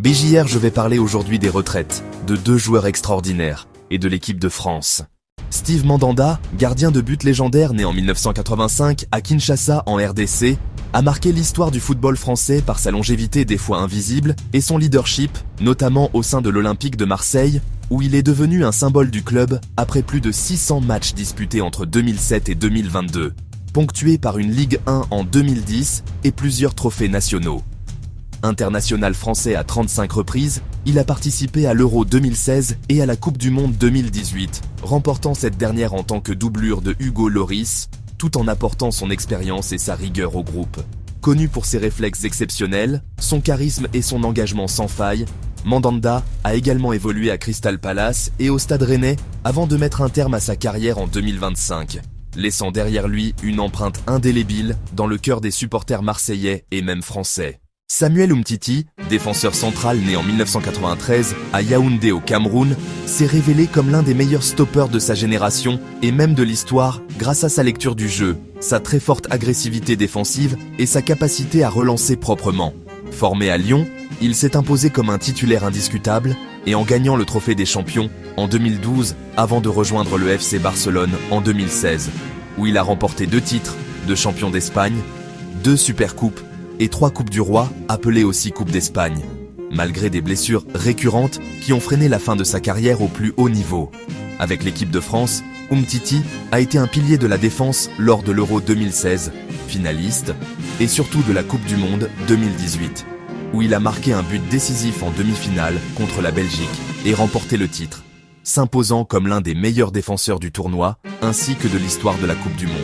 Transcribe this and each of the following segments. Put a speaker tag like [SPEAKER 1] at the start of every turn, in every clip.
[SPEAKER 1] BJR, je vais parler aujourd'hui des retraites, de deux joueurs extraordinaires et de l'équipe de France. Steve Mandanda, gardien de but légendaire né en 1985 à Kinshasa en RDC, a marqué l'histoire du football français par sa longévité des fois invisible et son leadership, notamment au sein de l'Olympique de Marseille, où il est devenu un symbole du club après plus de 600 matchs disputés entre 2007 et 2022, ponctué par une Ligue 1 en 2010 et plusieurs trophées nationaux. International français à 35 reprises, il a participé à l'Euro 2016 et à la Coupe du Monde 2018, remportant cette dernière en tant que doublure de Hugo Lloris, tout en apportant son expérience et sa rigueur au groupe. Connu pour ses réflexes exceptionnels, son charisme et son engagement sans faille, Mandanda a également évolué à Crystal Palace et au Stade Rennais avant de mettre un terme à sa carrière en 2025, laissant derrière lui une empreinte indélébile dans le cœur des supporters marseillais et même français. Samuel Umtiti, défenseur central né en 1993 à Yaoundé au Cameroun, s'est révélé comme l'un des meilleurs stoppeurs de sa génération et même de l'histoire grâce à sa lecture du jeu, sa très forte agressivité défensive et sa capacité à relancer proprement. Formé à Lyon, il s'est imposé comme un titulaire indiscutable et en gagnant le trophée des champions en 2012 avant de rejoindre le FC Barcelone en 2016, où il a remporté 2 titres de champion d'Espagne, 2 supercoupes et 3 Coupes du Roi, appelées aussi Coupe d'Espagne, malgré des blessures récurrentes qui ont freiné la fin de sa carrière au plus haut niveau. Avec l'équipe de France, Umtiti a été un pilier de la défense lors de l'Euro 2016, finaliste, et surtout de la Coupe du Monde 2018, où il a marqué un but décisif en demi-finale contre la Belgique et remporté le titre, s'imposant comme l'un des meilleurs défenseurs du tournoi ainsi que de l'histoire de la Coupe du Monde.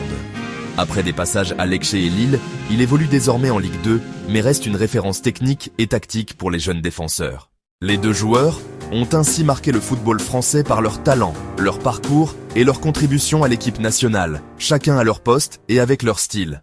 [SPEAKER 1] Après des passages à Lecce et Lille, il évolue désormais en Ligue 2, mais reste une référence technique et tactique pour les jeunes défenseurs. Les deux joueurs ont ainsi marqué le football français par leur talent, leur parcours et leur contribution à l'équipe nationale, chacun à leur poste et avec leur style.